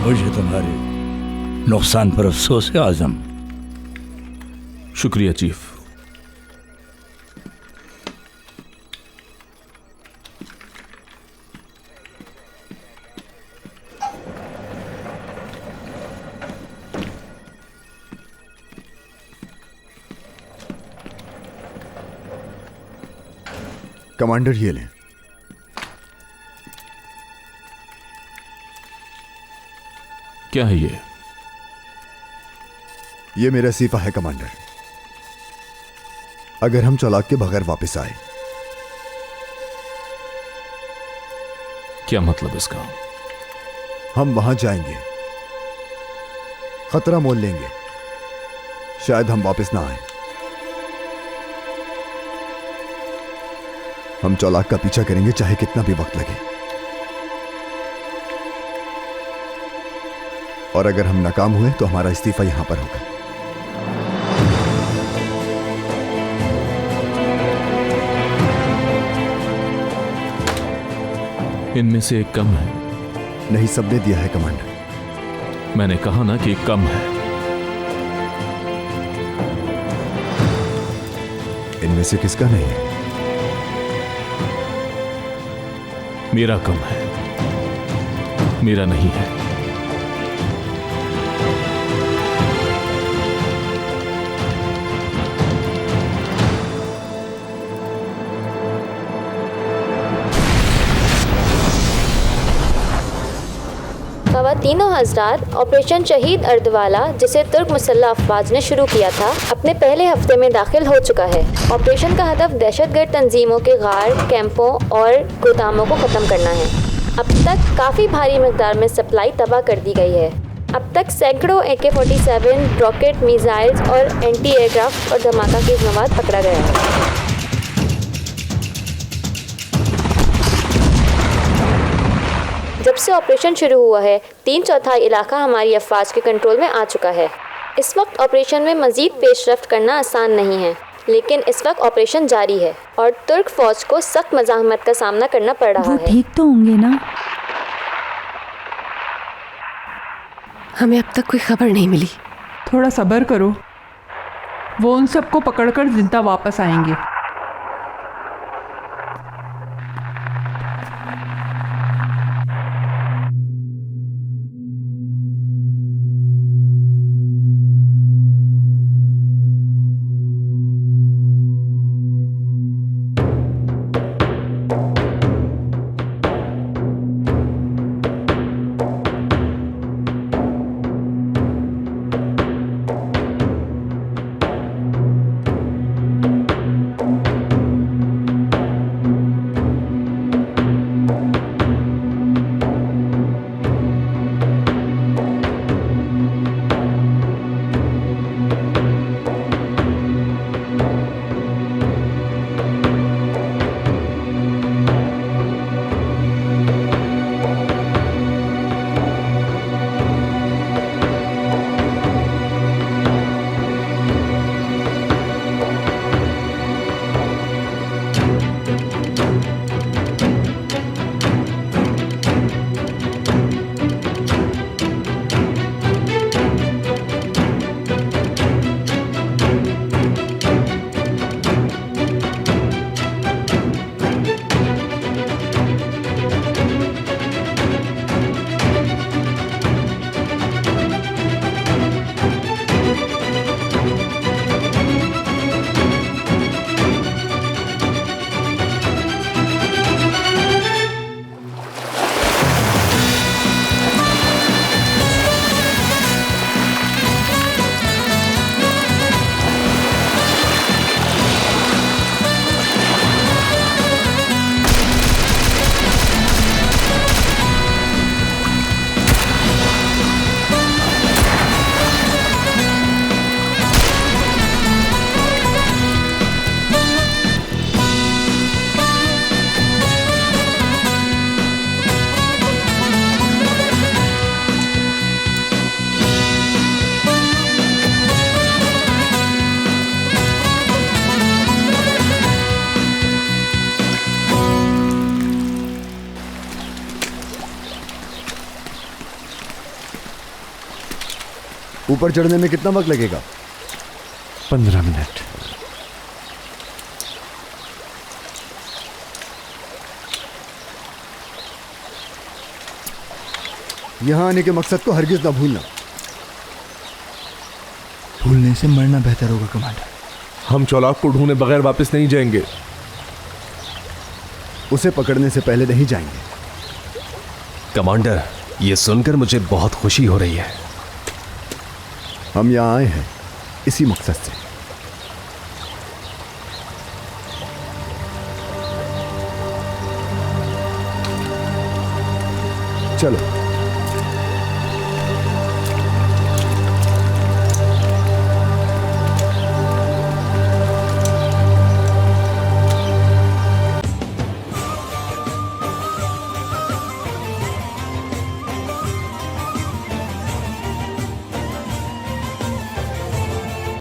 मुझे तुम्हारे नुकसान पर अफसोस है आजम। शुक्रिया चीफ। कमांडर ये लें। क्या है ये? ये मेरा इस्तीफा है कमांडर। अगर हम चौलाक के बगैर वापस आए। क्या मतलब इसका? हम वहां जाएंगे, खतरा मोल लेंगे, शायद हम वापस ना आए। हम चौलाक का पीछा करेंगे चाहे कितना भी वक्त लगे, और अगर हम नाकाम हुए तो हमारा इस्तीफा यहां पर होगा। इनमें से एक कम है। नहीं, सबने दिया है कमांडर। मैंने कहा ना कि कम है। इनमें से किसका नहीं है? मेरा कम है, मेरा नहीं है। ख़वातीनों हज़रात, ऑपरेशन शहीद अर्दवाला, जिसे तुर्क मुसल्लह अफवाज ने शुरू किया था, अपने पहले हफ्ते में दाखिल हो चुका है। ऑपरेशन का हदफ दहशतगर्द तंजीमों के गार, कैंपों और गोदामों को ख़त्म करना है। अब तक काफ़ी भारी मकदार में सप्लाई तबाह कर दी गई है। अब तक सैकड़ों AK-47 रॉकेट, मिसाइल्स और एंटी एयरक्राफ्ट और धमाका खेज मवाद पकड़ा गया है। जब से ऑपरेशन शुरू हुआ है, 3/4 इलाका हमारी अफवाज के कंट्रोल में आ चुका है। इस वक्त ऑपरेशन में मजीद पेशरफ्त करना आसान नहीं है, लेकिन इस वक्त ऑपरेशन जारी है और तुर्क फौज को सख्त मज़ाहमत का सामना करना पड़ रहा है। वो ठीक तो होंगे ना? हमें अब तक कोई खबर नहीं मिली। थोड़ा सब्र करो, वो उन सबको पकड़कर जिंदा वापस आएंगे। ऊपर चढ़ने में कितना वक्त लगेगा? 15 मिनट। यहां आने के मकसद को हरगिज ना भूलना। भूलने से मरना बेहतर होगा कमांडर। हम चौलाक को ढूंढने बगैर वापस नहीं जाएंगे। उसे पकड़ने से पहले नहीं जाएंगे। कमांडर, ये सुनकर मुझे बहुत खुशी हो रही है। हम यहां आए हैं इसी मकसद से। चलो।